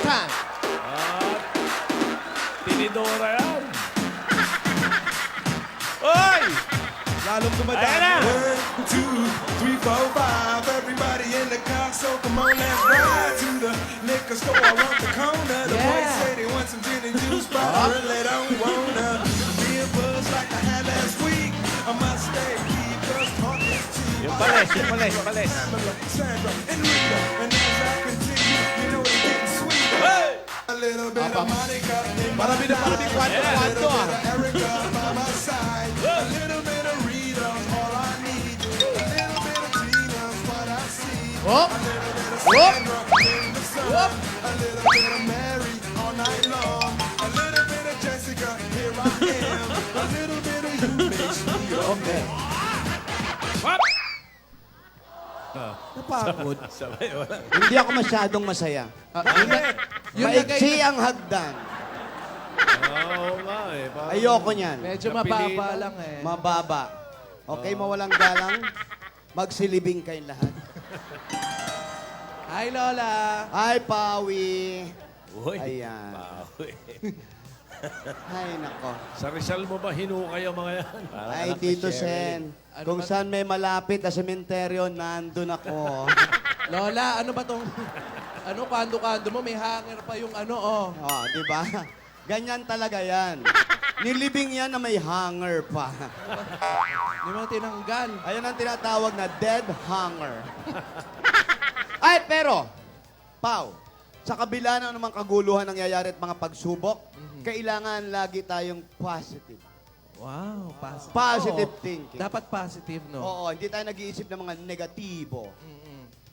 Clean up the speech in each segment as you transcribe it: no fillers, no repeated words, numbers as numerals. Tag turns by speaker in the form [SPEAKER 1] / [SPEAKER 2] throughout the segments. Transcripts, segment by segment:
[SPEAKER 1] time.
[SPEAKER 2] At tinidora yan. Oy!
[SPEAKER 3] Lalong
[SPEAKER 2] Ayan
[SPEAKER 3] dumadami.
[SPEAKER 2] na!
[SPEAKER 4] 1, 2, 3, 4, 5. Everybody in the car, so come on, let's ride to the liquor store around the corner. The boys say they want some gin and juice, but I really don't wanna be a buzz like I had last week. I must stay, keep us talking to
[SPEAKER 2] Yung pares, yung pares, pares.
[SPEAKER 4] Pamela, Sandra, and Rita. And as I continue, you know it's getting sweet.
[SPEAKER 2] Hey!
[SPEAKER 4] A little bit of Monica in my
[SPEAKER 3] Marami na
[SPEAKER 4] life.
[SPEAKER 3] kwanto-kwanto
[SPEAKER 4] A little
[SPEAKER 3] ah.
[SPEAKER 4] bit of Erica by my side. A little bit of Rita's all I need. A little bit of Tina's what I see.
[SPEAKER 1] Whoop.
[SPEAKER 4] A little bit of
[SPEAKER 1] Whoop.
[SPEAKER 4] Sandra in the sun.
[SPEAKER 1] Whoop.
[SPEAKER 4] A little bit of Mary all night long. A little bit of Jessica, here I am. A little bit of you makes me okay.
[SPEAKER 3] Napagod.
[SPEAKER 2] Sabay, wala.
[SPEAKER 5] Hindi ako masyadong masaya.
[SPEAKER 1] Yung
[SPEAKER 5] Maiksi ang hagdan.
[SPEAKER 2] Oo nga eh. Parang-
[SPEAKER 5] Ayoko niyan.
[SPEAKER 1] medyo
[SPEAKER 2] Napilitan.
[SPEAKER 1] mababa lang eh.
[SPEAKER 5] Mababa. Okay, mawalang galang. Magsilibing kayong lahat.
[SPEAKER 1] Hi, Lola.
[SPEAKER 5] Ay, Pawi.
[SPEAKER 2] Uy.
[SPEAKER 5] Ayan.
[SPEAKER 2] Bawi.
[SPEAKER 5] Ay, nako.
[SPEAKER 2] Sa Rizal mo ba hinukay ang mga yan? Parang
[SPEAKER 5] Ay,
[SPEAKER 2] anak ni
[SPEAKER 5] Tito
[SPEAKER 2] Sherilyn.
[SPEAKER 5] Sen.
[SPEAKER 1] Ano
[SPEAKER 5] Kung
[SPEAKER 1] ba-
[SPEAKER 5] saan may malapit na sementeryo, nandun ako.
[SPEAKER 1] Lola, ano ba tong... ano, kando-kando mo? May hanger pa yung ano, oh.
[SPEAKER 5] Oh, di ba? Ganyan talaga yan. Nilibing yan na may hanger pa.
[SPEAKER 1] Hindi mo tinanggal.
[SPEAKER 5] Ayun ang tinatawag na dead hanger. Ay, pero, Pau, sa kabila ng namang kaguluhan nangyayari at mga pagsubok, kailangan lagi tayong positive.
[SPEAKER 1] Wow, positive.
[SPEAKER 5] Positive
[SPEAKER 1] Oo.
[SPEAKER 5] thinking.
[SPEAKER 1] Dapat positive, no?
[SPEAKER 5] Oo, hindi tayo nag-iisip ng mga negatibo.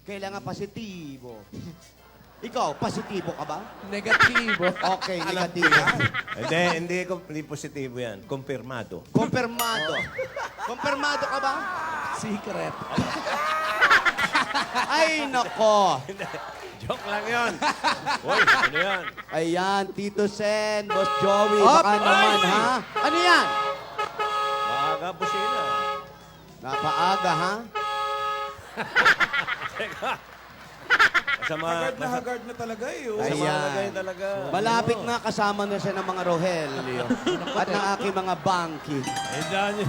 [SPEAKER 5] Kailangan positibo. Ikaw, positibo ka ba?
[SPEAKER 1] Negatibo.
[SPEAKER 5] Okay, negatibo.
[SPEAKER 6] Hindi positibo yan. Kumpirmado.
[SPEAKER 5] Kumpirmado. Kumpirmado ka ba?
[SPEAKER 1] Secret.
[SPEAKER 5] Ay, nako.
[SPEAKER 2] Joke lang yun. Uy, ano yan?
[SPEAKER 5] Ayan, Tito Sen, Boss Joey,
[SPEAKER 1] Op!
[SPEAKER 5] baka naman,
[SPEAKER 2] Ay!
[SPEAKER 5] ha? Ano yan?
[SPEAKER 6] Maaga po sila.
[SPEAKER 5] Napaaga, ha?
[SPEAKER 3] Haggard na haggard na talaga eh. Oh.
[SPEAKER 5] Ayan.
[SPEAKER 6] talaga.
[SPEAKER 5] Malapit na kasama na siya ng mga Rogelio at ng aking mga bangki.
[SPEAKER 2] Eh, dahil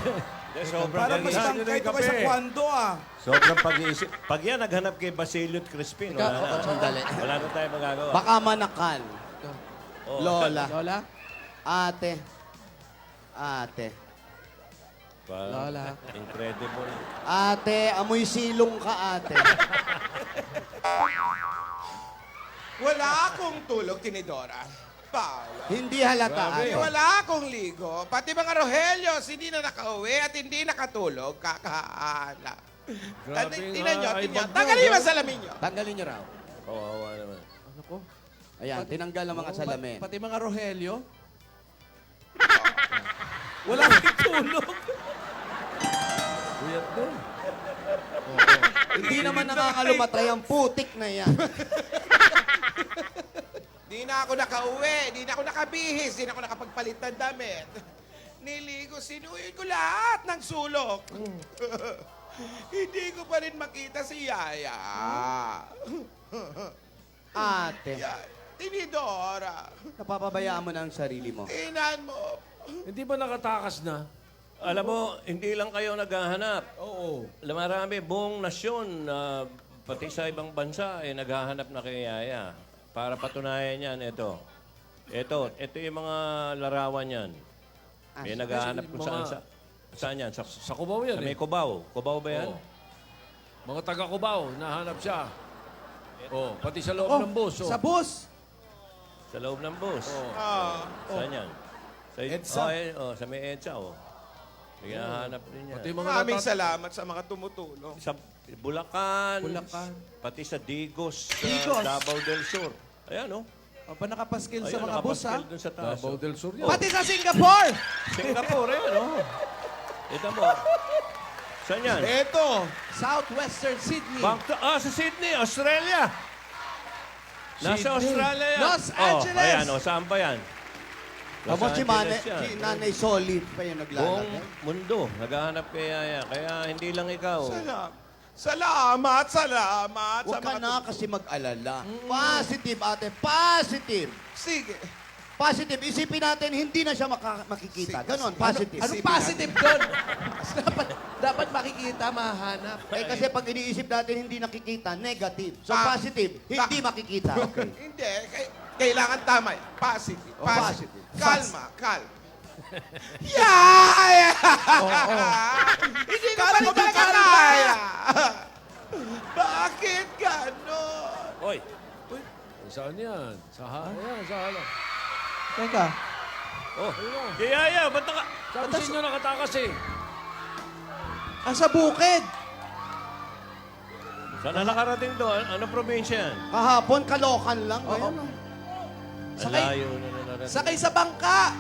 [SPEAKER 6] Sobrang
[SPEAKER 3] Parang mas
[SPEAKER 2] Ganyan.
[SPEAKER 3] tangkay ito kaysa kwando ah.
[SPEAKER 6] Sobrang pag-iisip. Pag yan, naghanap kay Basilio at Crispin. Wala na.
[SPEAKER 5] Sandali.
[SPEAKER 6] Wala na tayo magagawa.
[SPEAKER 5] Baka manakal.
[SPEAKER 6] Oo.
[SPEAKER 5] Lola.
[SPEAKER 1] Lola?
[SPEAKER 5] Ate. Ate.
[SPEAKER 6] Parang
[SPEAKER 1] Lola.
[SPEAKER 6] Incredible.
[SPEAKER 5] Ate, amoy silong ka, ate.
[SPEAKER 7] Wala akong tulog, Tinidora. Paula.
[SPEAKER 5] Hindi halata, ate.
[SPEAKER 7] Wala akong ligo. Pati mga Rohelios, hindi na nakauwi at hindi nakatulog. Kakahala.
[SPEAKER 2] Grabe
[SPEAKER 7] Tingnan nyo,
[SPEAKER 2] nga, ay,
[SPEAKER 7] tingnan.
[SPEAKER 2] bagyo,
[SPEAKER 7] Tanggalin yung
[SPEAKER 2] no?
[SPEAKER 7] mga salamin nyo.
[SPEAKER 5] Tanggalin niyo raw.
[SPEAKER 6] Kawawa naman.
[SPEAKER 1] Ano ko?
[SPEAKER 5] Ayan, tinanggal ang mga salamin.
[SPEAKER 1] Pati mga Rogelio?
[SPEAKER 2] wala kang tulog. Buyat doon.
[SPEAKER 5] Hindi naman nakakalumatay ang putik na yan.
[SPEAKER 7] Di na ako nakauwi. Di na ako nakabihis. Di na ako nakapagpalit ng damit. Niligo, sinuyin ko lahat ng sulok. Hindi ko pa rin makita si Yaya.
[SPEAKER 5] Ate,
[SPEAKER 7] Tinidora.
[SPEAKER 5] napapabayaan mo na ang sarili mo.
[SPEAKER 7] Tingnan mo.
[SPEAKER 2] Hindi ba nakatakas na?
[SPEAKER 6] Alam mo, hindi lang kayo naghahanap.
[SPEAKER 2] Oo.
[SPEAKER 6] Marami, buong nasyon, pati sa ibang bansa, naghahanap na kay Yaya. Para patunayan yan, ito. Ito yung mga larawan yan. May naghahanap kung saan. Saan yan?
[SPEAKER 2] Sa Cubao yan
[SPEAKER 6] Sa may
[SPEAKER 2] eh.
[SPEAKER 6] Cubao. Cubao ba yan?
[SPEAKER 2] Oo. Mga taga-Cubao, nahanap siya. Oh, pati sa loob
[SPEAKER 1] Oh,
[SPEAKER 2] ng bus. Oh.
[SPEAKER 1] sa bus.
[SPEAKER 6] Sa loob ng bus.
[SPEAKER 2] Oh.
[SPEAKER 6] Saan yan? Sa
[SPEAKER 3] EDSA.
[SPEAKER 6] sa may EDSA, Hinahanap din yan.
[SPEAKER 2] Pati mga
[SPEAKER 7] Maraming salamat sa mga tumutulong.
[SPEAKER 6] Sa Bulacan.
[SPEAKER 1] Bulacan.
[SPEAKER 6] Pati sa Digos.
[SPEAKER 1] Digos.
[SPEAKER 6] Davao del Sur. Ayan,
[SPEAKER 1] O pa nakapaskil sa
[SPEAKER 6] Ayun,
[SPEAKER 1] mga bus, ha?
[SPEAKER 6] nakapaskil dun sa taas.
[SPEAKER 2] Davao del Sur yan.
[SPEAKER 1] Pati sa Singapore!
[SPEAKER 6] Singapore, Ito mo. Saan yan?
[SPEAKER 7] Eto.
[SPEAKER 1] Southwestern Sydney.
[SPEAKER 6] Sa Sydney, Australia. Nasa Australia yan.
[SPEAKER 1] Los Angeles.
[SPEAKER 6] Ayan, saan pa yan? Los
[SPEAKER 5] Tapos si,
[SPEAKER 6] Angeles yan.
[SPEAKER 5] si Nanay Solid pa yung
[SPEAKER 6] Buong
[SPEAKER 5] naglalagay.
[SPEAKER 6] mundo, naghahanap kay Yaya. Kaya hindi lang ikaw.
[SPEAKER 7] Salamat. Salamat sa
[SPEAKER 5] Huwag ka
[SPEAKER 7] mga...
[SPEAKER 5] na kasi mag-alala. Positive, ate. Positive.
[SPEAKER 7] Sige.
[SPEAKER 5] Positive. Isipin natin, hindi na siya makikita. Ganon, positive.
[SPEAKER 1] Anong positive doon? dapat makikita, mahanap.
[SPEAKER 5] Eh kasi pag iniisip natin hindi nakikita, negative. So
[SPEAKER 7] Pa-
[SPEAKER 5] positive, hindi makikita. Okay.
[SPEAKER 7] Hindi. Kailangan tama. Positive.
[SPEAKER 5] Oh, positive.
[SPEAKER 7] Kalma. Kalma. Yeah! Hindi ko pa rin talaga kaya. Bakit gano'n?
[SPEAKER 2] Hoy! Saan yan? Ayan, sa halang.
[SPEAKER 1] Teka.
[SPEAKER 2] Oh, Yaya, ba't naka... Sabi sa inyo nakatakas eh.
[SPEAKER 1] Sa bukid.
[SPEAKER 6] Saan na nakarating doon? Ano probinsya yan?
[SPEAKER 5] Kahapon, Kalokan lang.
[SPEAKER 1] Oo.
[SPEAKER 5] Ayun, oh.
[SPEAKER 6] Ang layo na narating.
[SPEAKER 1] Sakay sa bangka.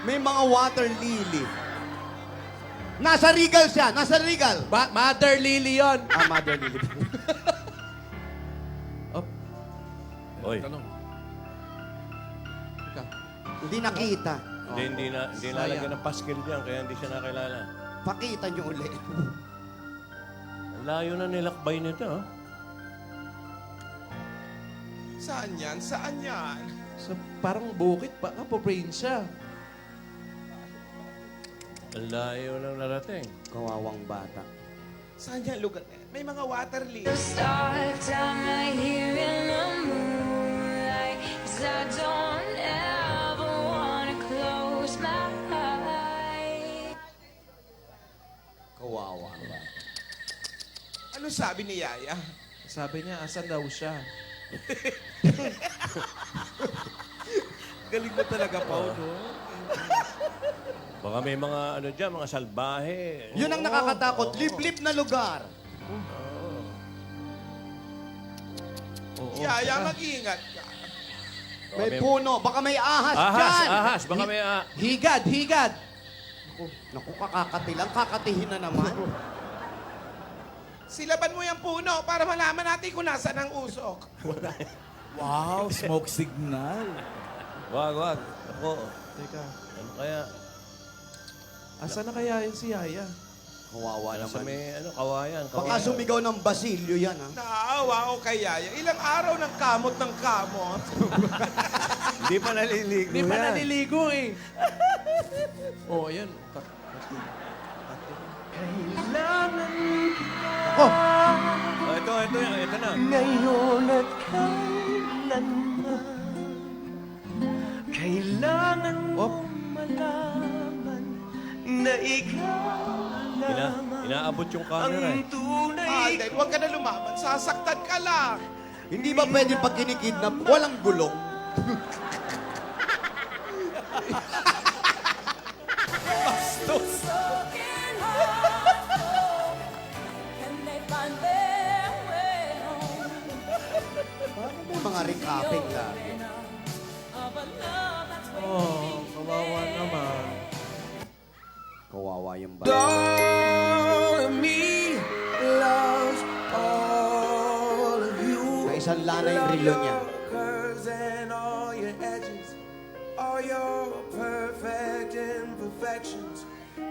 [SPEAKER 5] May mga water lily. Nasa Regal siya. Nasa Regal.
[SPEAKER 1] Mother Lily yun.
[SPEAKER 5] Mother lily.
[SPEAKER 6] Hoy,
[SPEAKER 1] Tanong. Teka.
[SPEAKER 5] Hindi nakita.
[SPEAKER 6] hindi nalagyan ng paskil diyan, kaya hindi siya nakilala.
[SPEAKER 5] Pakita niyo uli.
[SPEAKER 6] Ang layo na nilakbay nito, ha?
[SPEAKER 7] Saan yan? Saan yan?
[SPEAKER 1] Parang bukid pa. Probinsya.
[SPEAKER 6] Ang layo na narating.
[SPEAKER 5] Kawawang bata.
[SPEAKER 7] Saan yan lugar? May mga water lily.
[SPEAKER 8] Start time right here in the moonlight, 'cause I don't ever wanna close my eyes.
[SPEAKER 5] Kawawang bata.
[SPEAKER 7] Ano sabi ni Yaya?
[SPEAKER 1] Sabi niya, asan daw siya?
[SPEAKER 3] Galing mo talaga, Pao, no?
[SPEAKER 6] Baka may mga ano dyan, mga salbahe.
[SPEAKER 5] Yun ang nakakatakot. Liblib na lugar.
[SPEAKER 7] Yaya, mag-ingat ka.
[SPEAKER 5] May puno. Baka may ahas dyan.
[SPEAKER 6] Ahas, baka may
[SPEAKER 1] Higad.
[SPEAKER 5] Naku, kakakatilang. Kakatihin na naman.
[SPEAKER 7] Silaban mo yung puno para malaman natin kung nasaan ang usok.
[SPEAKER 3] Wow, smoke signal.
[SPEAKER 6] Wag. Ako,
[SPEAKER 1] Teka.
[SPEAKER 6] ano kaya?
[SPEAKER 1] Asan na kaya yun si Yaya?
[SPEAKER 5] Kawawa
[SPEAKER 6] Sa
[SPEAKER 5] naman.
[SPEAKER 6] may kawayan.
[SPEAKER 5] Baka sumigaw ng basilyo yan, ha?
[SPEAKER 7] Naawa ako kay Yaya. Ilang araw ng kamot.
[SPEAKER 6] Hindi pa naliligo
[SPEAKER 1] Hindi pa naliligo eh. Oh, yan.
[SPEAKER 5] Oh,
[SPEAKER 6] Ito na.
[SPEAKER 9] Ngayon at kailanman kailangan mo malaman na ikaw
[SPEAKER 6] Inaabot yung camera eh.
[SPEAKER 9] ang tunay
[SPEAKER 7] Alden, huwag ka na lumaban. Sasaktan ka lang.
[SPEAKER 5] hindi ba pwede pag kinikidnap, walang gulong?
[SPEAKER 8] Broken hearts, and they find their way home.
[SPEAKER 5] May mga recapping lagi.
[SPEAKER 8] Of a love that's
[SPEAKER 1] Oh, kawawa naman.
[SPEAKER 5] Kawawa yung bata.
[SPEAKER 9] all of me loves all of you.
[SPEAKER 5] Sa isang lana yung relo niya.
[SPEAKER 9] Curves and all your edges, all your perfect imperfections.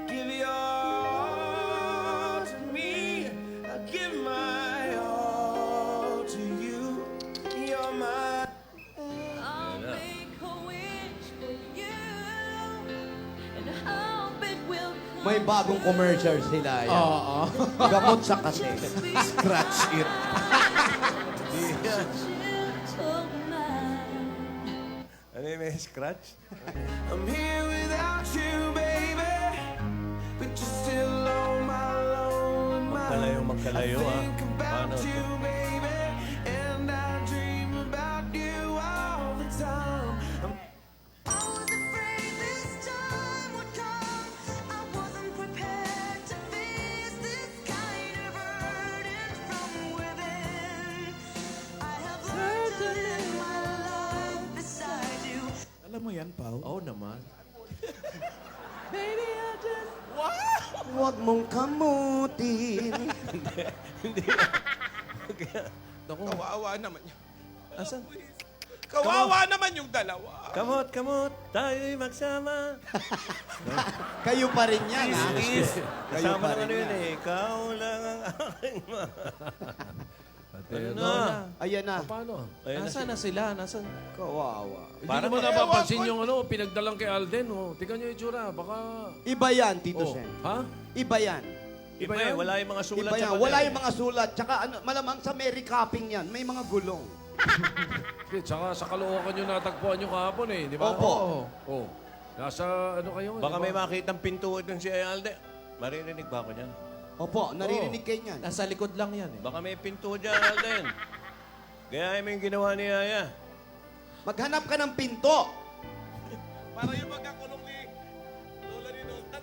[SPEAKER 9] Give your all to me. I give my all to you. You're my.
[SPEAKER 8] I'll make a wish for you, and hope it will come.
[SPEAKER 5] May bagong commercial sila yan.
[SPEAKER 1] Oo.
[SPEAKER 5] Gamot sa kasi. Scratch it.
[SPEAKER 8] Gentle mind.
[SPEAKER 6] Ano yung may scratch?
[SPEAKER 9] I'm here without you, baby, but you're still on my lonely mind.
[SPEAKER 6] Magkalayo,
[SPEAKER 9] I
[SPEAKER 6] ah.
[SPEAKER 9] think about
[SPEAKER 6] Paano
[SPEAKER 9] you,
[SPEAKER 6] to?
[SPEAKER 9] baby, and I dream about you all the time.
[SPEAKER 8] I was afraid this time would come. I wasn't prepared to face this kind of burden from within. I have learned to live my life beside you.
[SPEAKER 3] Alam mo yan, Pao?
[SPEAKER 1] Oo naman.
[SPEAKER 5] Huwag mong kamutin.
[SPEAKER 1] Naku,
[SPEAKER 7] Kawawa naman.
[SPEAKER 1] asan?
[SPEAKER 7] Kawawa naman yung dalawa.
[SPEAKER 6] Kamot, kamot, tayo'y magsama.
[SPEAKER 5] Kayo pa rin yan, ha?
[SPEAKER 6] Kasama
[SPEAKER 5] pa
[SPEAKER 6] ng ano
[SPEAKER 5] rin
[SPEAKER 6] yun
[SPEAKER 5] yan.
[SPEAKER 6] eh. Ikaw lang ang aking
[SPEAKER 2] Ayun
[SPEAKER 6] na.
[SPEAKER 5] Ayan na.
[SPEAKER 2] Paano?
[SPEAKER 6] Ayun na
[SPEAKER 1] Nasaan na sila? Nasaan?
[SPEAKER 5] Kawawa.
[SPEAKER 2] Hindi
[SPEAKER 6] Parang
[SPEAKER 2] mo
[SPEAKER 6] ewan
[SPEAKER 2] napapansin
[SPEAKER 7] ko.
[SPEAKER 2] yung ano, pinagdalang kay Alden. Oh. Tingnan nyo yung itsura. Baka...
[SPEAKER 5] Iba yan, Tito
[SPEAKER 2] Oh.
[SPEAKER 5] Sen.
[SPEAKER 2] Ha?
[SPEAKER 5] Iba yan.
[SPEAKER 6] Iba eh, wala yung mga sulat
[SPEAKER 5] Iba
[SPEAKER 6] sa
[SPEAKER 5] yan.
[SPEAKER 6] pader.
[SPEAKER 5] Wala yung mga sulat. Tsaka ano, malamang sa Mary Capping yan, may mga gulong.
[SPEAKER 2] Tsaka sa Caloocan nyo natagpuan nyo kahapon eh. Di ba?
[SPEAKER 5] Opo.
[SPEAKER 2] Oh. Nasa ano kayo?
[SPEAKER 6] Baka
[SPEAKER 2] di ba?
[SPEAKER 6] may makitang pintuan ng si Alden. Maririnig ba ako niyan?
[SPEAKER 5] Opo, naririnig kayo niyan.
[SPEAKER 1] Nasa likod lang yan eh.
[SPEAKER 6] Baka may pinto dyan, Alden. Gaya mo yung ginawa ni Yaya.
[SPEAKER 5] Maghanap ka ng pinto.
[SPEAKER 7] Para yung magkakulong ni Lola ni Lola.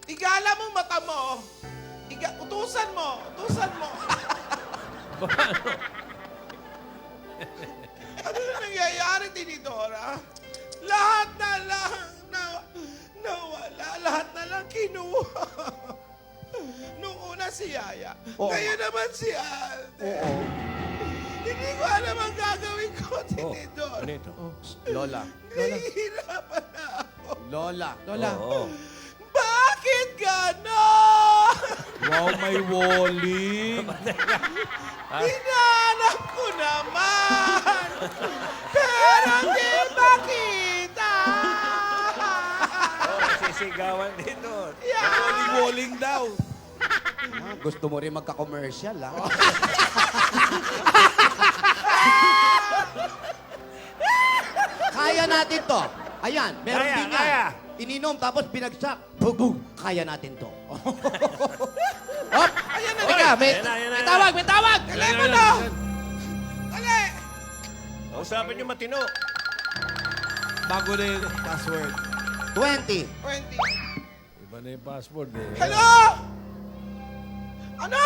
[SPEAKER 7] Igala mo mata mo. Utusan mo. Utusan mo. Ano na nangyayari, Tinidora? Lahat na lang nawala. Lahat na lang kinuha. Nung una si Yaya.
[SPEAKER 5] Oo.
[SPEAKER 7] Ngayon naman si Alden.
[SPEAKER 5] Oo.
[SPEAKER 7] Hindi ko alam ang gagawin ko, Tinidora.
[SPEAKER 6] Ano ito?
[SPEAKER 5] Lola.
[SPEAKER 7] Nahihirapan na ako.
[SPEAKER 5] Lola.
[SPEAKER 1] Lola.
[SPEAKER 6] Oo.
[SPEAKER 7] Bakit gano'n?
[SPEAKER 3] Wow, may walling.
[SPEAKER 7] Hinanap ko naman. Pero di makita.
[SPEAKER 6] Oh, nasisigawan dito.
[SPEAKER 3] Walling daw.
[SPEAKER 5] Ah, gusto mo rin magka-commercial, ha? Kaya natin to. Ayan, meron
[SPEAKER 6] Kaya,
[SPEAKER 5] din yan.
[SPEAKER 6] kaya.
[SPEAKER 5] Ininom tapos binagsak. Bug. Kaya natin to.
[SPEAKER 1] Hop! Ayan na. Teka, may,
[SPEAKER 6] Ayan na, ayan na,
[SPEAKER 1] may
[SPEAKER 6] ayan
[SPEAKER 1] tawag, may tawag!
[SPEAKER 7] Telepono! Dali!
[SPEAKER 6] Kausapin niyo matino.
[SPEAKER 3] Bago na yung password.
[SPEAKER 5] 20.
[SPEAKER 7] 20.
[SPEAKER 2] Iba na yung password eh.
[SPEAKER 7] Hello? Ano?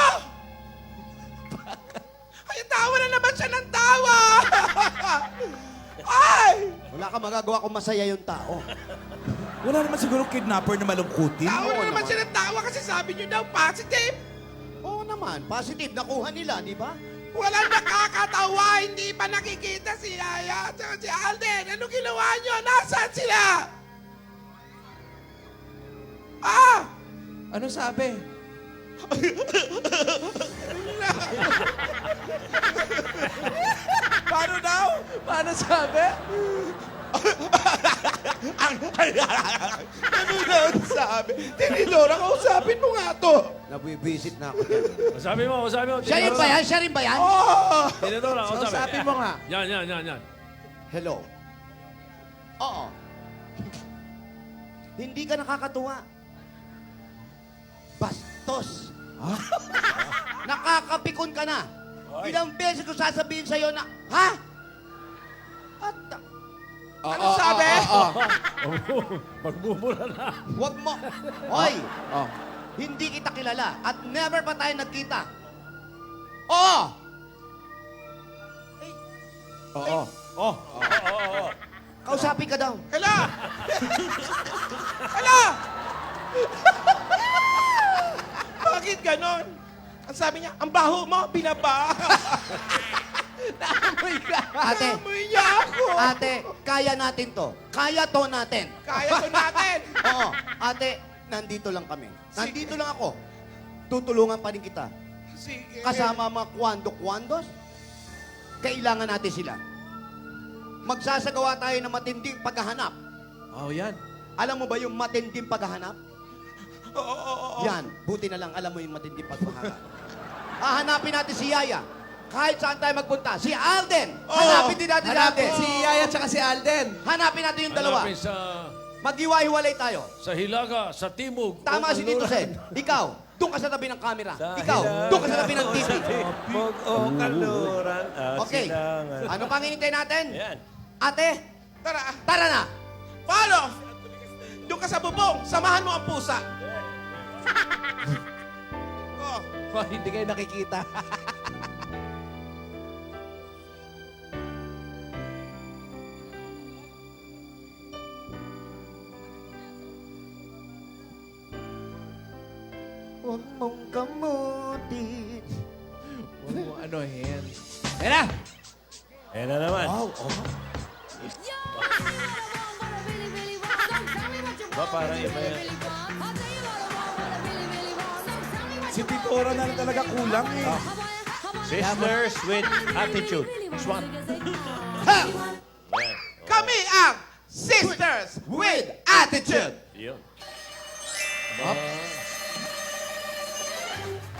[SPEAKER 7] Ay, tawa na naman siya ng tawa! Ay!
[SPEAKER 5] Wala ka magagawa kung masaya yung tao.
[SPEAKER 3] Wala naman siguro kidnapper na malungkutin.
[SPEAKER 7] Tawa
[SPEAKER 5] Oo
[SPEAKER 7] na naman
[SPEAKER 5] naman.
[SPEAKER 7] siya ng tawa kasi sabi niyo daw positive.
[SPEAKER 5] Oo naman, positive. Nakuha nila, di ba?
[SPEAKER 7] Walang nakakatawa, hindi pa nakikita si Yaya at saka si Alden. Ano ginawa niyo? Nasaan sila? Ah!
[SPEAKER 1] Ano sabi?
[SPEAKER 7] Paano daw?
[SPEAKER 1] Paano sabi?
[SPEAKER 7] Ano daw sabi? Tinidora, kausapin mo nga to.
[SPEAKER 5] Nabibisit na ako dyan.
[SPEAKER 2] Masabi mo.
[SPEAKER 5] Siya rin ba yan? Siya rin ba yan?
[SPEAKER 7] Oh!
[SPEAKER 2] Tinidora,
[SPEAKER 1] Kausapin mo nga.
[SPEAKER 2] Yan.
[SPEAKER 5] Hello? Oo. Hindi ka nakakatuwa. Bastos. Nakakapikon ka na. Ilang beses ko sasabihin sa'yo na, ha? At,
[SPEAKER 7] Ano sabi?
[SPEAKER 2] Magbubura na.
[SPEAKER 5] wag mo. Hoy,
[SPEAKER 1] Oh.
[SPEAKER 5] hindi kita kilala at never pa tayo nagkita. Oo.
[SPEAKER 1] Oo.
[SPEAKER 3] Oh,
[SPEAKER 5] Kausapin ka daw.
[SPEAKER 7] Hala! Hala! Bakit ganon? Ang sabi niya, ang baho mo, binaba.
[SPEAKER 1] Naamoy ka.
[SPEAKER 5] Ate,
[SPEAKER 7] Amoy niya ako.
[SPEAKER 5] ate, kaya natin to. Kaya to natin.
[SPEAKER 7] Kaya to natin.
[SPEAKER 5] Oo. Ate, nandito lang kami. Nandito lang ako. Tutulungan pa rin kita.
[SPEAKER 7] Sige.
[SPEAKER 5] Kasama mga kwando-kwandos. Kailangan natin sila. Magsasagawa tayo ng matinding paghahanap.
[SPEAKER 1] Oh, yan.
[SPEAKER 5] Alam mo ba yung matinding paghahanap?
[SPEAKER 7] Oo.
[SPEAKER 5] Yan. Buti na lang alam mo yung matinding paghahanap. Hahanapin natin si Yaya. Kahit saan tayo magpunta. Si Alden. Hanapin din natin si
[SPEAKER 1] Hanapin
[SPEAKER 5] Alden.
[SPEAKER 1] si Yaya at si Alden.
[SPEAKER 5] Hanapin natin yung dalawa.
[SPEAKER 2] Hanapin
[SPEAKER 5] Maghiwa-hiwalay tayo.
[SPEAKER 2] sa Hilaga, sa Timog.
[SPEAKER 5] Tama
[SPEAKER 2] o
[SPEAKER 5] si Tito
[SPEAKER 2] Kanluran.
[SPEAKER 5] Sen. Ikaw, doon ka sa tabi ng camera. Ikaw, doon ka sa tabi ng TV.
[SPEAKER 6] Timog o Kanluran at
[SPEAKER 5] Okay.
[SPEAKER 6] Silangan.
[SPEAKER 5] Ano pang hinintay natin?
[SPEAKER 6] Yan.
[SPEAKER 5] Ate,
[SPEAKER 7] Tara.
[SPEAKER 5] tara na.
[SPEAKER 7] Paano? Doon ka sa bubong. Samahan mo ang pusa. Oh.
[SPEAKER 1] Oh, hindi kayo nakikita.
[SPEAKER 5] Huwag mong kamutin.
[SPEAKER 1] Huwag mo anuhin. Ayan na!
[SPEAKER 6] Ayan na naman. Ba, parang iba yan.
[SPEAKER 3] Si Titora na lang talaga kulang eh.
[SPEAKER 6] Sisters with attitude. Swat.
[SPEAKER 5] Ha!
[SPEAKER 6] Ayan.
[SPEAKER 7] Kami ang Sisters with Attitude.
[SPEAKER 6] Yun.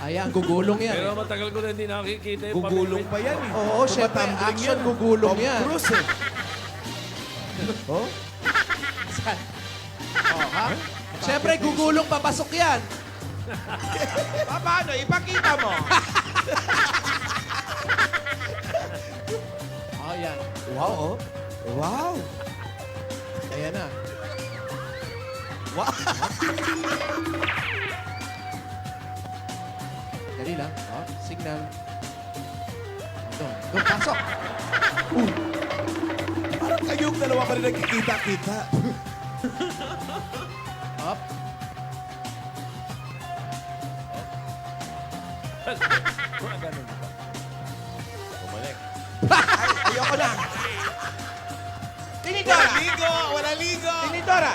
[SPEAKER 1] Ayan, gugulong yan.
[SPEAKER 2] Pero matagal ko na hindi nakikita yung
[SPEAKER 3] Gugulong pa yan eh.
[SPEAKER 1] Oo, syempre,
[SPEAKER 3] Tumatumbling
[SPEAKER 1] action
[SPEAKER 3] yan.
[SPEAKER 1] gugulong
[SPEAKER 3] Tom
[SPEAKER 1] yan.
[SPEAKER 3] Cruise eh.
[SPEAKER 1] Syempre, gugulong papasok yan.
[SPEAKER 7] Paano? Ipakita mo.
[SPEAKER 1] Oh, yan.
[SPEAKER 3] Wow, oh. Wow.
[SPEAKER 1] Ayan na. Dali lang. Oh, signal. Doon, pasok.
[SPEAKER 3] Parang kayong dalawa pa rin nagkikita-kita.
[SPEAKER 1] Up.
[SPEAKER 2] Ganun ba?
[SPEAKER 6] Bumalik.
[SPEAKER 7] Ayoko na. Tinidora.
[SPEAKER 3] Ligo! Wala ligo!
[SPEAKER 7] Tinidora.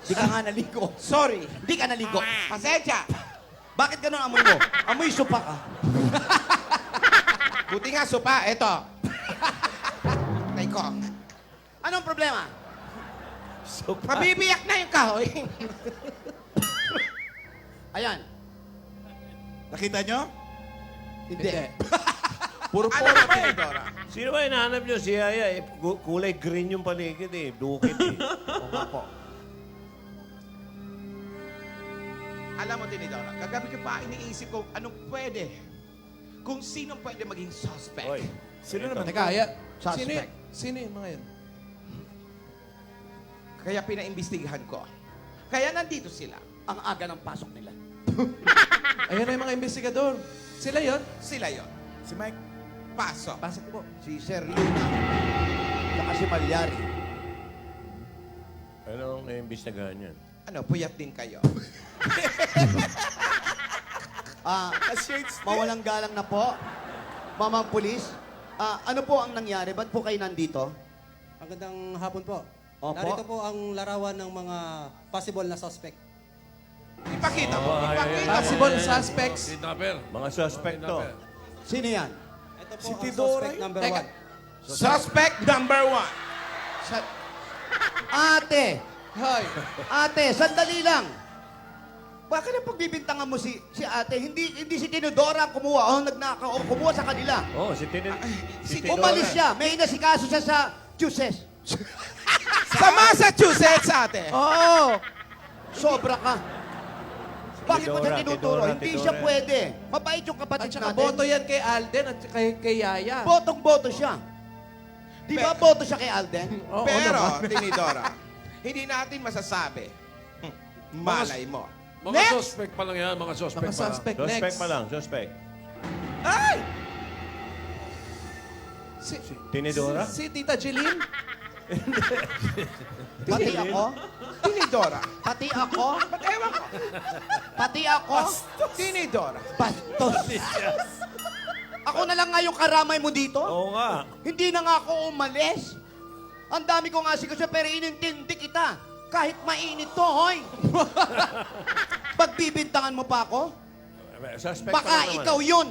[SPEAKER 5] Di ka nga naligo.
[SPEAKER 7] Sorry.
[SPEAKER 5] Di ka naligo.
[SPEAKER 7] Pasensya.
[SPEAKER 5] Bakit ganun amoy mo? Amoy supa ka.
[SPEAKER 7] Buti nga, supa. Eto. Tay ko.
[SPEAKER 5] Anong problema?
[SPEAKER 7] Mabibiyak na yung kahoy.
[SPEAKER 5] Ayan.
[SPEAKER 3] Nakita nyo?
[SPEAKER 5] Hindi.
[SPEAKER 1] Puro
[SPEAKER 7] Ano
[SPEAKER 1] puro.
[SPEAKER 7] ba, Tinidora?
[SPEAKER 6] Sino ba hinahanap nyo? Si Yaya. Eh, kulay green yung paligid eh. Dukit eh.
[SPEAKER 5] Oo nga po.
[SPEAKER 7] Alam mo, Tinidora, kagabi ko pa iniisip ko anong pwede. Kung sinong pwede maging suspect.
[SPEAKER 6] Oy.
[SPEAKER 3] Sino naman?
[SPEAKER 1] Teka, ayan.
[SPEAKER 5] Suspect.
[SPEAKER 1] Sino yung mga yan?
[SPEAKER 7] Kaya pinaimbestigahan ko. Kaya nandito sila.
[SPEAKER 5] Ang aga ng pasok nila.
[SPEAKER 1] Ayan na yung mga investigador. Sila yon.
[SPEAKER 7] Sila yon.
[SPEAKER 3] Si Mike.
[SPEAKER 7] Pasok.
[SPEAKER 1] Pasok po.
[SPEAKER 5] Si Sir Luna. Saka si Malyari.
[SPEAKER 6] Anong imbestigahan yan?
[SPEAKER 7] Ano, puyat din kayo.
[SPEAKER 5] Mawalang galang na po. Mamang pulis. Ano po ang nangyari? Ba't po kayo nandito?
[SPEAKER 10] Magandang hapon po.
[SPEAKER 5] Opo.
[SPEAKER 10] Narito po ang larawan ng mga possible na suspect.
[SPEAKER 7] Ipakita mo. Ipakita mo.
[SPEAKER 1] Possible suspects.
[SPEAKER 2] Kidnapper.
[SPEAKER 6] Mga suspect to.
[SPEAKER 5] Sino yan?
[SPEAKER 10] Ito po
[SPEAKER 3] Si
[SPEAKER 10] ang
[SPEAKER 3] Tidora
[SPEAKER 10] suspect
[SPEAKER 3] yun.
[SPEAKER 10] number
[SPEAKER 1] Teka.
[SPEAKER 10] 1.
[SPEAKER 7] Suspect number 1.
[SPEAKER 5] Ate!
[SPEAKER 1] Hoy.
[SPEAKER 5] Ate, sandali lang. Bakit ang pagbibintangan mo si ate? Hindi si Tinodora ang kumuha. Nagnakaw. Kumuha sa kanila.
[SPEAKER 6] Oh, si Tidora.
[SPEAKER 5] Umalis siya. May inasikaso siya sa juices.
[SPEAKER 7] Sa Massachusetts, ate.
[SPEAKER 5] Oo. Sobra ka. Bakit mo siya
[SPEAKER 6] Tidora,
[SPEAKER 5] tinuturo?
[SPEAKER 6] Tidora,
[SPEAKER 5] Hindi
[SPEAKER 6] Tidora.
[SPEAKER 5] siya pwede. Mabait yung
[SPEAKER 1] At
[SPEAKER 5] kapatid
[SPEAKER 1] saka
[SPEAKER 5] natin.
[SPEAKER 1] boto yan kay Alden at kay Yaya.
[SPEAKER 5] Botong-boto siya. Di ba boto siya kay Alden?
[SPEAKER 1] Oo
[SPEAKER 7] Pero,
[SPEAKER 1] naman.
[SPEAKER 7] Tinidora, hindi natin masasabi. Malay mo.
[SPEAKER 2] Mga
[SPEAKER 7] Next!
[SPEAKER 2] suspect pa lang yan. Mga suspect
[SPEAKER 1] Mga
[SPEAKER 2] pa lang.
[SPEAKER 1] suspect
[SPEAKER 6] Suspect
[SPEAKER 1] next.
[SPEAKER 6] pa lang, suspect.
[SPEAKER 7] Ay!
[SPEAKER 1] Si,
[SPEAKER 6] Tinidora?
[SPEAKER 1] si Tita Jeline?
[SPEAKER 5] Pati ako?
[SPEAKER 7] Tinidora.
[SPEAKER 5] Pati ako?
[SPEAKER 7] Ba't ewan ko?
[SPEAKER 5] Pati ako?
[SPEAKER 7] Tinidora.
[SPEAKER 5] Bastos. Ako na lang nga yung karamay mo dito?
[SPEAKER 6] Oo nga.
[SPEAKER 5] Hindi na nga ako umalis. Ang dami ko nga siya pero inintindi kita. Kahit mainit to, hoy. Pagbibintangan mo pa ako?
[SPEAKER 6] Suspect pa
[SPEAKER 5] Baka
[SPEAKER 6] lang naman.
[SPEAKER 5] ikaw yun.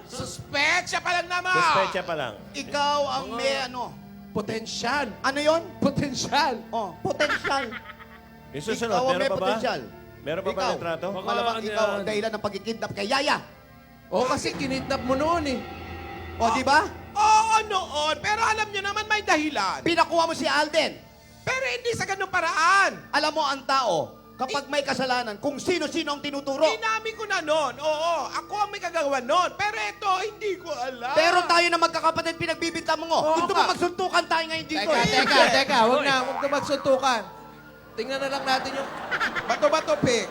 [SPEAKER 7] Suspect siya pa lang naman.
[SPEAKER 6] Suspect siya pa lang.
[SPEAKER 5] Ikaw ang may ano.
[SPEAKER 1] Potensyal.
[SPEAKER 5] Ano yon?
[SPEAKER 1] Potensyal.
[SPEAKER 5] Oh, potential.
[SPEAKER 6] Yung susunod,
[SPEAKER 5] Ikaw ang
[SPEAKER 6] meron
[SPEAKER 5] may
[SPEAKER 6] pa ba?
[SPEAKER 5] potential.
[SPEAKER 6] Meron pa ba
[SPEAKER 5] Ikaw.
[SPEAKER 6] ng trato?
[SPEAKER 2] Baka
[SPEAKER 5] Malamang
[SPEAKER 2] ano
[SPEAKER 5] ikaw
[SPEAKER 2] yan?
[SPEAKER 5] ang dahilan ng pagkikidnap kay Yaya.
[SPEAKER 1] Oo, kasi kinidnap mo noon eh.
[SPEAKER 5] O, di ba?
[SPEAKER 7] Oo, noon. Pero alam nyo naman may dahilan.
[SPEAKER 5] Pinakuha mo si Alden.
[SPEAKER 7] Pero hindi sa ganung paraan.
[SPEAKER 5] Alam mo ang tao, kapag may kasalanan, kung sino-sino ang tinuturo.
[SPEAKER 7] Inamin ko na noon. Oo, ako ang may kagagawa noon. Pero ito, hindi ko alam.
[SPEAKER 5] Pero tayo na magkakapatid, pinagbibinta mo.
[SPEAKER 1] Oo
[SPEAKER 5] Gusto
[SPEAKER 1] nga.
[SPEAKER 5] mo magsuntukan tayo ngayon dito.
[SPEAKER 1] Teka. Huwag na magsuntukan. Tingnan na lang natin yung...
[SPEAKER 7] Bato-bato, pick.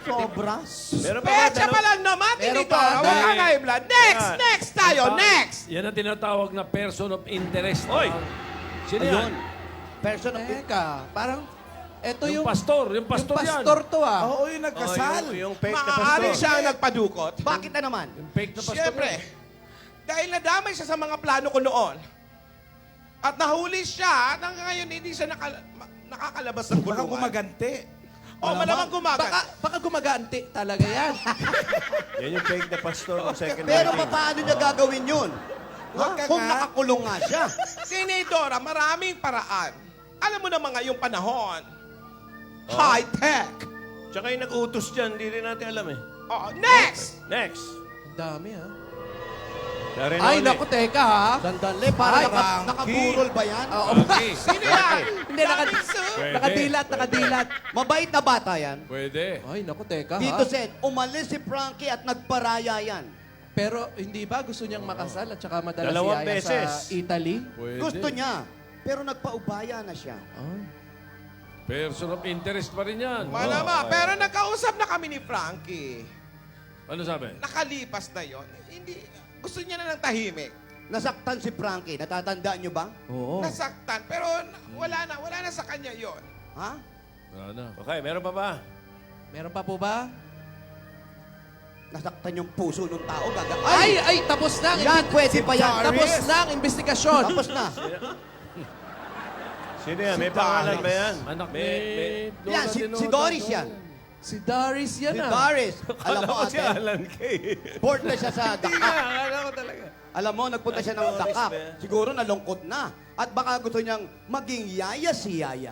[SPEAKER 5] Sobra.
[SPEAKER 6] Meron pa ba?
[SPEAKER 7] Pecha pa lang naman,
[SPEAKER 1] Meron
[SPEAKER 7] Tinidora.
[SPEAKER 1] pa,
[SPEAKER 7] Huwag ka
[SPEAKER 2] dahil-
[SPEAKER 7] nga i-blood. Next!
[SPEAKER 6] Ah.
[SPEAKER 7] Next tayo! Next!
[SPEAKER 2] Yan ang tinatawag na person of interest.
[SPEAKER 6] Oy!
[SPEAKER 2] Sino yan?
[SPEAKER 5] Ayun. Person of...
[SPEAKER 1] Teka, parang Ito
[SPEAKER 2] Yung
[SPEAKER 1] yung
[SPEAKER 2] pastor yan.
[SPEAKER 1] pastor to ah.
[SPEAKER 3] Oo, yung nagkasal.
[SPEAKER 6] yung fake na
[SPEAKER 7] Maaari
[SPEAKER 6] pastor.
[SPEAKER 7] siya ang nagpadukot.
[SPEAKER 5] Bakit na naman?
[SPEAKER 2] Yung fake na pastor
[SPEAKER 7] Siyempre,
[SPEAKER 2] yan.
[SPEAKER 7] dahil nadamay siya sa mga plano ko noon, at nahuli siya, hanggang ngayon hindi siya nakakalabas ng
[SPEAKER 3] Baka
[SPEAKER 7] kulungan.
[SPEAKER 3] gumaganti.
[SPEAKER 7] O, malamang gumagat.
[SPEAKER 1] Baka gumaganti talaga yan.
[SPEAKER 6] Yan yung fake na pastor ng second
[SPEAKER 5] Pero
[SPEAKER 6] wedding.
[SPEAKER 5] paano niya gagawin yun?
[SPEAKER 3] Huwag ka
[SPEAKER 5] Kung
[SPEAKER 3] nga.
[SPEAKER 5] nakakulong nga siya.
[SPEAKER 7] Senadora, maraming paraan. Alam mo naman ngayong panahon, high-tech.
[SPEAKER 6] Tsaka yung nag-utos dyan, hindi rin natin alam eh.
[SPEAKER 7] Oh, next!
[SPEAKER 6] Next.
[SPEAKER 1] Ang dami ha.
[SPEAKER 6] Sharon
[SPEAKER 1] Ay,
[SPEAKER 6] Oli.
[SPEAKER 1] naku, teka ha.
[SPEAKER 5] Sandali, para
[SPEAKER 1] Ay,
[SPEAKER 5] nakaburol ba yan?
[SPEAKER 1] Oo.
[SPEAKER 7] Sino yan?
[SPEAKER 1] Hindi,
[SPEAKER 6] Pwede.
[SPEAKER 1] nakadilat.
[SPEAKER 5] Mabait na bata yan.
[SPEAKER 2] Pwede.
[SPEAKER 1] Ay, naku, teka
[SPEAKER 5] Dito,
[SPEAKER 1] ha.
[SPEAKER 5] Sen, umalis si Frankie at nagparaya yan.
[SPEAKER 1] Pero hindi ba gusto niyang makasal at saka madala
[SPEAKER 6] Dalawang
[SPEAKER 1] si Yaya
[SPEAKER 6] beses.
[SPEAKER 1] sa Italy?
[SPEAKER 2] Pwede.
[SPEAKER 5] Gusto niya. Pero nagpaubaya na siya.
[SPEAKER 1] Ay.
[SPEAKER 2] Person of interest pa rin yan.
[SPEAKER 7] Malama, pero nagkausap na kami ni Frankie.
[SPEAKER 2] Ano sabi?
[SPEAKER 7] Nakalipas na yon. Hindi, gusto niya na ng tahimik.
[SPEAKER 5] Nasaktan si Frankie. Natatandaan niyo ba?
[SPEAKER 1] Oo.
[SPEAKER 7] Nasaktan, pero wala na sa kanya yon.
[SPEAKER 5] Ha?
[SPEAKER 2] Wala na.
[SPEAKER 6] Okay, meron pa ba?
[SPEAKER 1] Meron pa po ba?
[SPEAKER 5] Nasaktan yung puso ng tao.
[SPEAKER 1] Ay, tapos na. ang
[SPEAKER 5] Yan, pwede pa yan.
[SPEAKER 1] Tapos na ang investigasyon.
[SPEAKER 5] Tapos na.
[SPEAKER 6] Sino yan? May pangalan ba yan?
[SPEAKER 2] Anak ni
[SPEAKER 6] May-
[SPEAKER 2] Lola
[SPEAKER 5] Yan, si
[SPEAKER 2] Tinola
[SPEAKER 5] Doris
[SPEAKER 2] doon.
[SPEAKER 5] yan.
[SPEAKER 1] Si Darius yan
[SPEAKER 5] Si
[SPEAKER 1] ah.
[SPEAKER 5] Doris. Alam mo,
[SPEAKER 6] Alam ko si
[SPEAKER 5] ate,
[SPEAKER 6] Alan Kay.
[SPEAKER 5] bored na siya sa Dakar.
[SPEAKER 6] Akala ko talaga.
[SPEAKER 5] Alam mo, nagpunta siya ng
[SPEAKER 6] Doris
[SPEAKER 5] Dakar.
[SPEAKER 6] ba yan?
[SPEAKER 5] Siguro nalungkot na. At baka gusto niyang maging yaya si Yaya.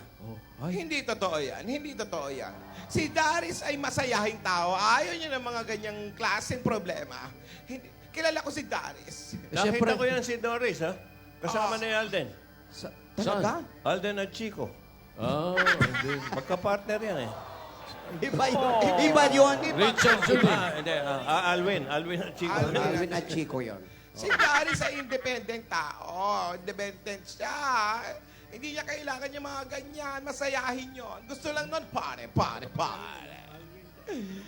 [SPEAKER 7] Hindi totoo yan. Hindi totoo yan. Si Darius ay masayahing tao. Ayaw niya ng mga ganyang klaseng problema. Hindi, kilala ko si Darius.
[SPEAKER 6] Nakita
[SPEAKER 1] Siyempre-
[SPEAKER 6] ko yan si Doris, ha? Kasama ni Alden.
[SPEAKER 5] Talaga?
[SPEAKER 6] Alden at Chico.
[SPEAKER 2] Ah, hindi.
[SPEAKER 6] Magka-partner yan eh.
[SPEAKER 5] Iba yun. Iba yun.
[SPEAKER 2] Richard Julie.
[SPEAKER 6] Hindi. Alwin at Chico.
[SPEAKER 5] Alvin at Chico yun.
[SPEAKER 7] Si Darius ay independent tao. Independent siya. Hindi niya kailangan yung mga ganyan. Masayahin yon. Gusto lang nun, pare.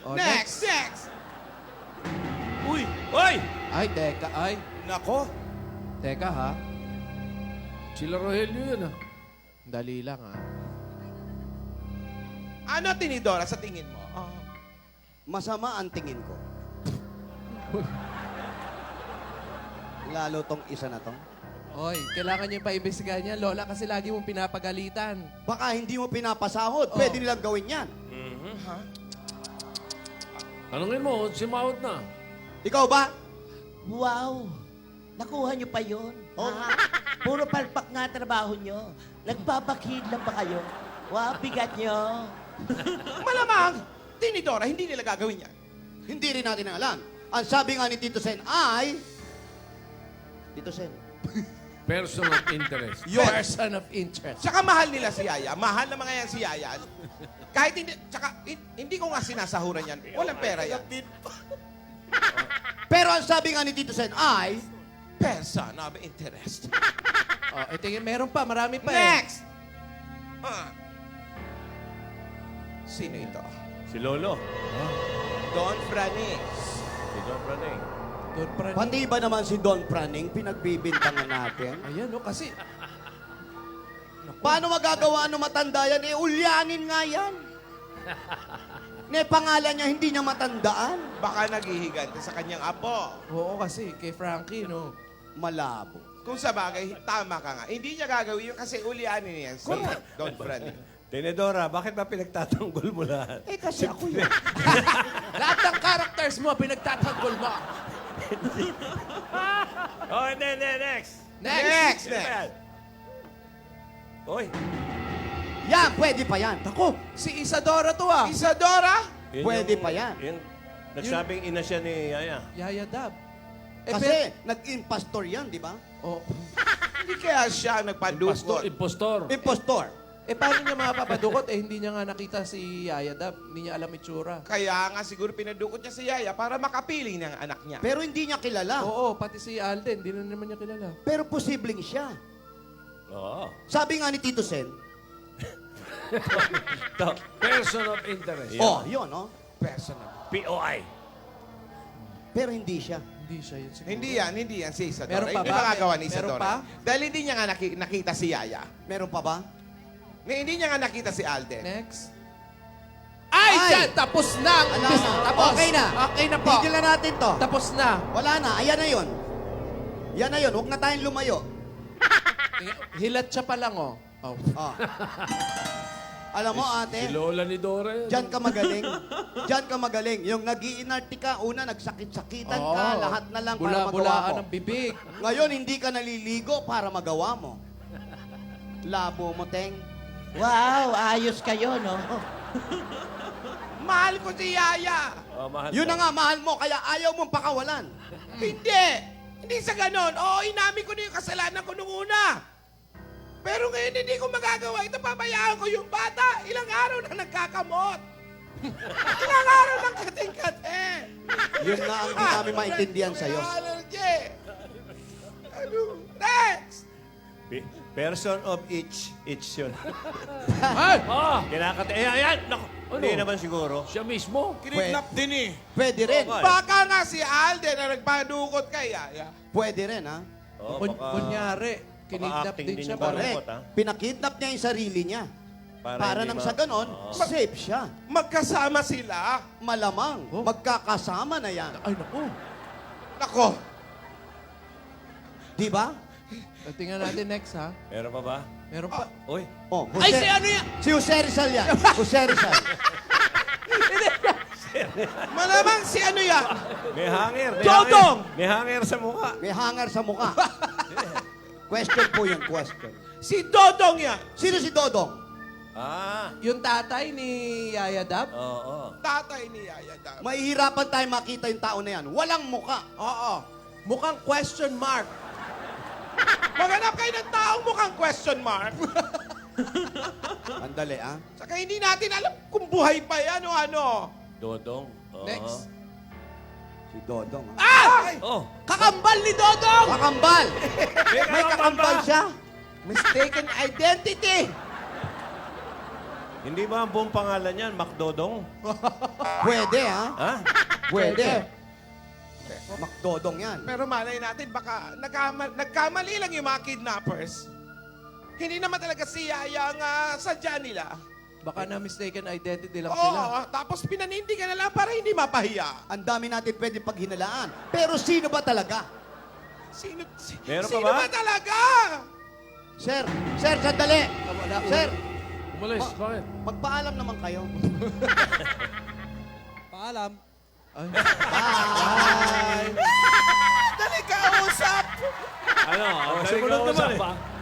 [SPEAKER 1] Oh,
[SPEAKER 7] Next.
[SPEAKER 6] Uy! Uy!
[SPEAKER 1] Ay, teka. Ay,
[SPEAKER 3] Nako.
[SPEAKER 1] teka ha.
[SPEAKER 2] Sila Rogelio yun ah.
[SPEAKER 1] Dali lang ha.
[SPEAKER 7] Ano, Tinidora, sa tingin mo?
[SPEAKER 5] Masama ang tingin ko. Lalo tong isa na to.
[SPEAKER 1] Oy, kailangan niyo pa-imbestigahan yan, Lola, kasi lagi mong pinapagalitan.
[SPEAKER 5] Baka hindi mo pinapasahod. Pwede nilang gawin yan.
[SPEAKER 2] Tanungin mo, si Maut na.
[SPEAKER 5] Ikaw ba?
[SPEAKER 11] Wow! Nakuha niyo pa yun?
[SPEAKER 5] Oh.
[SPEAKER 11] Ha? Puro palpak nga trabaho niyo. Nagpapakid lang ba kayo? Wow, bigat niyo.
[SPEAKER 7] Malamang, Tinidora, hindi nila gagawin yan.
[SPEAKER 5] Hindi rin natin alam. Ang sabi nga ni Tito Sen ay... Tito Sen.
[SPEAKER 2] Person of interest.
[SPEAKER 1] Person of interest.
[SPEAKER 7] Tsaka mahal nila si Yaya. Mahal na mga yan si Yaya. Kahit hindi, tsaka hindi ko nga sinasahuran yan. Walang pera yan.
[SPEAKER 5] Pero ang sabi nga ni Tito Sen ay...
[SPEAKER 7] Person of interest.
[SPEAKER 1] Oh, tingin, meron pa, marami pa eh.
[SPEAKER 7] Next! Sino ito?
[SPEAKER 6] Si Lolo.
[SPEAKER 7] Don Franis.
[SPEAKER 6] Si Don Praning.
[SPEAKER 1] Doon pa rin.
[SPEAKER 5] Pati ba naman si Don Praning, pinagbibintangan natin?
[SPEAKER 1] Ayan, no, kasi
[SPEAKER 5] Paano magagawa ng matanda yan? Eh, ulyanin nga yan. Pangalan niya, hindi niya matandaan.
[SPEAKER 7] Baka naghihigante sa kanyang apo.
[SPEAKER 1] oo kasi, kay Frankie, no.
[SPEAKER 5] Malabo.
[SPEAKER 7] Kung sa bagay, tama ka nga. Hindi niya gagawin yun kasi ulyanin niya si Don Franis.
[SPEAKER 6] Tenedora, bakit ba pinagtatanggol mo lahat?
[SPEAKER 5] Eh, kasi ako yun.
[SPEAKER 1] Lahat ng characters mo, pinagtatanggol mo.
[SPEAKER 6] Oh, hindi, next.
[SPEAKER 7] Next!
[SPEAKER 6] Sino pa yan? Oy.
[SPEAKER 5] Yan, pwede pa yan.
[SPEAKER 1] Ako, si Isadora to ah.
[SPEAKER 7] Isadora?
[SPEAKER 6] Yun
[SPEAKER 5] Pwede
[SPEAKER 6] yung-
[SPEAKER 5] pa yan.
[SPEAKER 6] Yung nagsabing ina siya ni Yaya.
[SPEAKER 1] Yaya Dab.
[SPEAKER 5] Kasi nag-impastor yan, di ba?
[SPEAKER 1] Oh,
[SPEAKER 7] Hindi kaya siya nagpadukot.
[SPEAKER 2] Impostor.
[SPEAKER 5] Impostor.
[SPEAKER 1] paano niya mapapadukot? Hindi niya nga nakita si Yaya Dab. Hindi niya alam itsura.
[SPEAKER 7] Kaya nga siguro pinadukot niya si Yaya para makapiling ng anak niya.
[SPEAKER 5] Pero hindi niya kilala.
[SPEAKER 1] Oo, pati si Alden, hindi na naman niya kilala.
[SPEAKER 5] Pero posibleng siya.
[SPEAKER 6] Oo.
[SPEAKER 5] Sabi nga ni Tito Sen,
[SPEAKER 2] Person of interest.
[SPEAKER 6] Yeah.
[SPEAKER 5] oh, yun, no?
[SPEAKER 7] Personal.
[SPEAKER 6] POI.
[SPEAKER 5] Pero hindi siya.
[SPEAKER 1] Hindi siya yun siguro.
[SPEAKER 7] Hindi yan si Isadora.
[SPEAKER 1] Meron pa
[SPEAKER 7] Hindi
[SPEAKER 1] ba?
[SPEAKER 7] magagawa ni
[SPEAKER 1] Meron
[SPEAKER 7] Isadora.
[SPEAKER 1] pa?
[SPEAKER 7] Dahil hindi niya nga nakita si Yaya.
[SPEAKER 5] Meron pa ba?
[SPEAKER 7] Hindi niya nga nakita si Alden.
[SPEAKER 1] Next. Ay! Dyan! Tapos na! ang
[SPEAKER 5] Ala
[SPEAKER 1] bis-
[SPEAKER 5] na.
[SPEAKER 1] Tapos!
[SPEAKER 5] Okay na.
[SPEAKER 1] Okay na po.
[SPEAKER 5] Tigil na natin to.
[SPEAKER 1] Tapos na.
[SPEAKER 5] Wala na. Ayan na yun. Yan na yun. Huwag na tayong lumayo.
[SPEAKER 1] Hilat siya pa lang, oh. Oh.
[SPEAKER 5] Oh. Alam mo,
[SPEAKER 2] Si
[SPEAKER 5] ate,
[SPEAKER 2] Lola ni Dore.
[SPEAKER 5] diyan ka magaling. Diyan ka magaling. Yung nag-iinarte ka, una, nagsakit-sakitan ka,
[SPEAKER 1] Oo.
[SPEAKER 5] lahat na lang para magawa
[SPEAKER 1] Bula-bulaan
[SPEAKER 5] mo.
[SPEAKER 1] ng bibig.
[SPEAKER 5] Ngayon, hindi ka naliligo para magawa mo. Labo mo, Teng.
[SPEAKER 11] Wow, ayos kayo, no?
[SPEAKER 7] Mahal ko si Yaya.
[SPEAKER 6] Oh, mahal
[SPEAKER 5] Yun
[SPEAKER 6] ka.
[SPEAKER 5] na nga, mahal mo, kaya ayaw mong pakawalan.
[SPEAKER 7] Hindi. Hindi sa ganon. Oo, inamin ko na yung kasalanan ko nung una. Pero ngayon hindi ko magagawa ito. Pabayaan ko yung bata. Ilang araw na nagkakamot. Ilang araw nang kating-kate.
[SPEAKER 5] Yun na ang di namin maintindihan sa'yo.
[SPEAKER 7] May allergy. Ano? Next!
[SPEAKER 6] Person of each yun.
[SPEAKER 1] Ay!
[SPEAKER 2] Ah!
[SPEAKER 6] Kinakate. Ayan! Naku!
[SPEAKER 2] Ano?
[SPEAKER 6] Hindi naman siguro.
[SPEAKER 2] Siya mismo.
[SPEAKER 3] Kidnap din eh.
[SPEAKER 5] Pwede rin.
[SPEAKER 6] Okay.
[SPEAKER 7] Baka nga si Alden na nagpadukot kay Yaya.
[SPEAKER 5] Pwede rin, ha?
[SPEAKER 6] Oh,
[SPEAKER 1] Kunyari, kinidnap
[SPEAKER 6] acting
[SPEAKER 1] din
[SPEAKER 6] din
[SPEAKER 1] siya.
[SPEAKER 6] yung
[SPEAKER 1] Pare.
[SPEAKER 6] Correct.
[SPEAKER 5] Correct. Pinakidnap niya yung sarili niya. Para
[SPEAKER 6] hindi
[SPEAKER 5] nang
[SPEAKER 6] ma-
[SPEAKER 5] sa ganon,
[SPEAKER 6] Oo.
[SPEAKER 5] safe siya.
[SPEAKER 7] Magkasama sila.
[SPEAKER 5] Malamang,
[SPEAKER 1] Oh.
[SPEAKER 5] magkakasama na yan.
[SPEAKER 1] Ay, naku.
[SPEAKER 7] Nako.
[SPEAKER 5] Di ba?
[SPEAKER 1] Tingnan natin next, ha?
[SPEAKER 6] Meron pa ba?
[SPEAKER 1] Meron pa.
[SPEAKER 6] Uy.
[SPEAKER 5] Oh,
[SPEAKER 1] Ay, si ano yan?
[SPEAKER 5] Si Jose Rizal yan. Jose Rizal.
[SPEAKER 7] Malamang si ano yan?
[SPEAKER 6] May hanger. May
[SPEAKER 7] Dodong!
[SPEAKER 6] hanger. May hanger sa mukha.
[SPEAKER 5] May hangar sa mukha. Question po yung question.
[SPEAKER 7] Si Dodong yan.
[SPEAKER 5] Sino si Dodong?
[SPEAKER 6] Ah.
[SPEAKER 1] Yung tatay ni Yaya Dab?
[SPEAKER 6] Oo.
[SPEAKER 7] Tatay ni Yaya Dab.
[SPEAKER 5] Mahihirapan tayo makita yung tao na yan. Walang mukha.
[SPEAKER 1] Oo. Mukhang question mark.
[SPEAKER 7] Maghanap kayo ng taong mukhang question mark.
[SPEAKER 5] Andali, ah.
[SPEAKER 7] Saka hindi natin alam kung buhay pa yan o ano.
[SPEAKER 6] Dodong. Oo.
[SPEAKER 1] Next.
[SPEAKER 5] Si Dodong. Ah.
[SPEAKER 1] Ah!
[SPEAKER 6] Oh.
[SPEAKER 1] Kakambal ni Dodong!
[SPEAKER 5] Kakambal! May kakambal siya.
[SPEAKER 7] Mistaken identity.
[SPEAKER 6] Hindi ba ang buong pangalan yan? Macdodong?
[SPEAKER 5] Pwede, ha?
[SPEAKER 6] Ha?
[SPEAKER 5] Pwede. Macdodong yan.
[SPEAKER 7] Pero malay natin, baka nagkamali lang yung mga kidnappers. Hindi naman talaga si Yaya ang sadya nila.
[SPEAKER 1] Baka na mistaken identity lang
[SPEAKER 7] Oo,
[SPEAKER 1] sila.
[SPEAKER 7] tapos pinanindigan na lang para hindi mapahiya.
[SPEAKER 5] Ang dami natin pwede paghinalaan. Pero sino ba talaga?
[SPEAKER 6] Meron pa
[SPEAKER 7] sino
[SPEAKER 6] ba?
[SPEAKER 7] ba talaga?
[SPEAKER 5] Sir, sandali. Sir,
[SPEAKER 2] Umalis. Bakit?
[SPEAKER 5] magpaalam naman kayo.
[SPEAKER 10] Paalam.
[SPEAKER 5] Bye!
[SPEAKER 7] Dali ka, usap!
[SPEAKER 6] Ano?
[SPEAKER 2] Sumunod naman eh.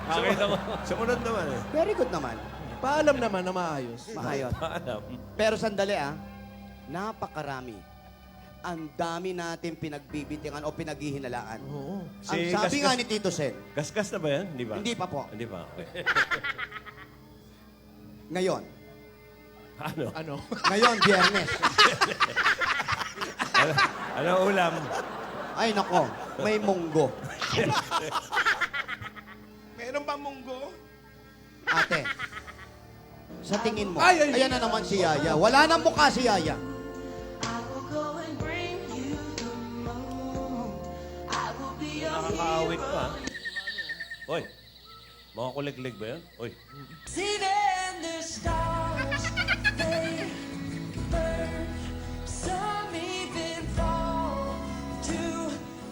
[SPEAKER 6] Nakita mo. Sumunod naman eh.
[SPEAKER 5] Very good naman.
[SPEAKER 1] Paalam naman na maayos.
[SPEAKER 5] Maayos.
[SPEAKER 6] Alam.
[SPEAKER 5] Pero sandali, napakarami. Ang dami natin pinagbibintingan o pinaghihinalaan.
[SPEAKER 1] Oo.
[SPEAKER 5] Ang sabi nga ni Tito Sen,
[SPEAKER 6] Gasgas na ba yan? Hindi ba?
[SPEAKER 5] hindi pa po.
[SPEAKER 6] Hindi pa. Okay.
[SPEAKER 5] Ngayon.
[SPEAKER 6] Ano?
[SPEAKER 1] Ano?
[SPEAKER 5] Ngayon, Biyernes.
[SPEAKER 6] Ano ulam?
[SPEAKER 5] Ay, nako. May munggo.
[SPEAKER 7] Meron ba munggo?
[SPEAKER 5] Ate, sa tingin mo,
[SPEAKER 1] Ay, ay,
[SPEAKER 5] ayan na naman si Yaya. Wala nang mukha si Yaya.
[SPEAKER 8] I will go and bring you the moon. I will be your
[SPEAKER 6] Nakakaawit pa. Hoy. Mga kuliglig ba yan? Hoy.
[SPEAKER 8] See then the stars, they burn. Some even fall to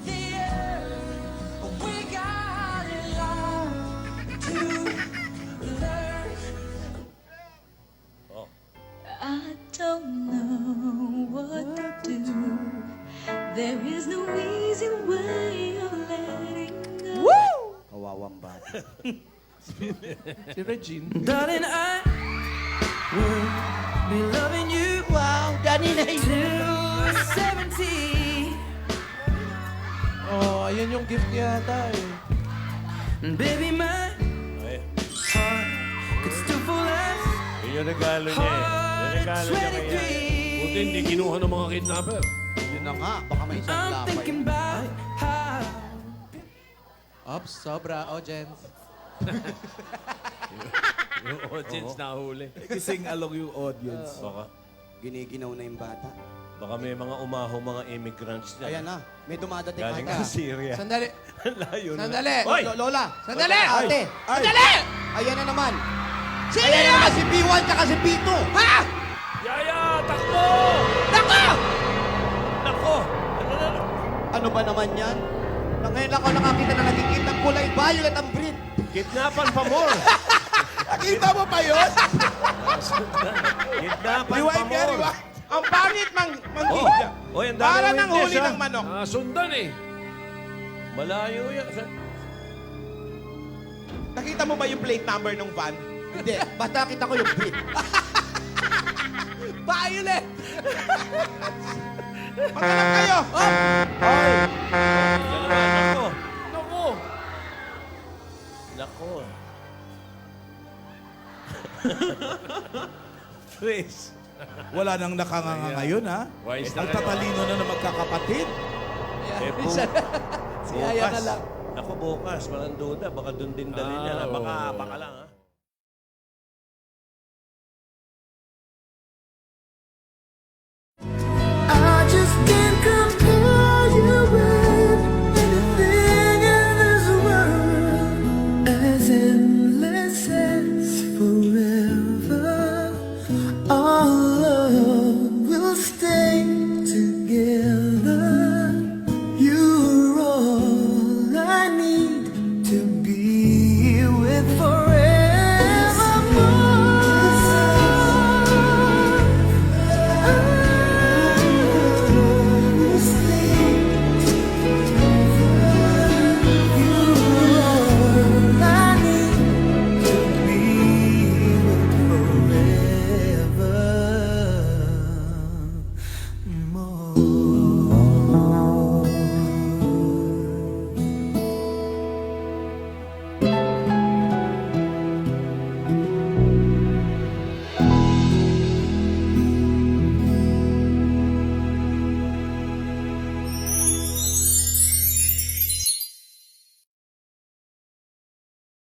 [SPEAKER 8] the earth. We got a lot to learn.
[SPEAKER 6] Oh.
[SPEAKER 8] I don't know what to do. There is no easy way of letting go.
[SPEAKER 5] Kawawang bata.
[SPEAKER 1] Si Regine.
[SPEAKER 9] Darling, I will be loving you
[SPEAKER 11] Wow, Danny na yun.
[SPEAKER 9] till we're 70.
[SPEAKER 1] Oh, ayan yung gift niya yata eh.
[SPEAKER 9] And baby, my
[SPEAKER 6] Ay.
[SPEAKER 9] heart could still fall as
[SPEAKER 6] Yun yung regalo niya eh. Yung regalo niya kaya.
[SPEAKER 2] Buti hindi kinuha ng mga kidnapper.
[SPEAKER 5] Yun na nga, baka may isang
[SPEAKER 9] I'm
[SPEAKER 5] lapay.
[SPEAKER 9] thinking about how
[SPEAKER 1] Ops, sobra, audience.
[SPEAKER 2] Yung audience nahuli.
[SPEAKER 3] Kising along yung audience.
[SPEAKER 6] Baka,
[SPEAKER 5] Giniginaw na yung bata.
[SPEAKER 6] baka may mga umaho, mga immigrants na.
[SPEAKER 5] Ayan na, may dumadating
[SPEAKER 6] Galing
[SPEAKER 5] ata.
[SPEAKER 6] sa Syria.
[SPEAKER 1] Sandali.
[SPEAKER 6] Layo na.
[SPEAKER 1] Sandali.
[SPEAKER 6] Hoy!
[SPEAKER 5] Lola!
[SPEAKER 1] Sandali!
[SPEAKER 5] Ate!
[SPEAKER 1] Sandali!
[SPEAKER 5] Ayan na naman. Ayan naman si B1 tsaka si B2.
[SPEAKER 7] Ha?
[SPEAKER 2] Yaya, takbo!
[SPEAKER 7] Nako!
[SPEAKER 6] Nako! Ano na?
[SPEAKER 5] Ano ba naman yan? Ngayon ako nakakita na nagigit ng kulay violet ang breed.
[SPEAKER 6] Kidnapan pa more!
[SPEAKER 7] Nakita mo pa yun?
[SPEAKER 6] Kidnapan pa
[SPEAKER 7] Rewind nga,
[SPEAKER 6] more!
[SPEAKER 7] rewind. Ang pangit
[SPEAKER 6] Oh,
[SPEAKER 7] manggigya.
[SPEAKER 6] oh, ang dami
[SPEAKER 7] Para
[SPEAKER 6] ng
[SPEAKER 7] nang
[SPEAKER 6] witness,
[SPEAKER 7] huli
[SPEAKER 6] ha?
[SPEAKER 7] ng manok.
[SPEAKER 2] Sundan eh.
[SPEAKER 6] Malayo yan.
[SPEAKER 7] Nakita mo ba yung plate number ng van?
[SPEAKER 5] Hindi, basta kita ko yung breed.
[SPEAKER 1] Violet!
[SPEAKER 7] Maghanap kayo!
[SPEAKER 6] Nako!
[SPEAKER 2] Naku!
[SPEAKER 6] Nako! Chris!
[SPEAKER 3] Wala nang nakanganga ngayon, ha?
[SPEAKER 6] Wise na
[SPEAKER 3] Ang
[SPEAKER 6] kayo,
[SPEAKER 3] tatalino na ng magkakapatid.
[SPEAKER 6] Eh,
[SPEAKER 1] Si Yaya na lang.
[SPEAKER 6] Ako bukas, walang duda. Baka doon din dalhin niya.
[SPEAKER 2] Ah,
[SPEAKER 6] Baka,
[SPEAKER 2] oo.
[SPEAKER 6] baka lang, ha?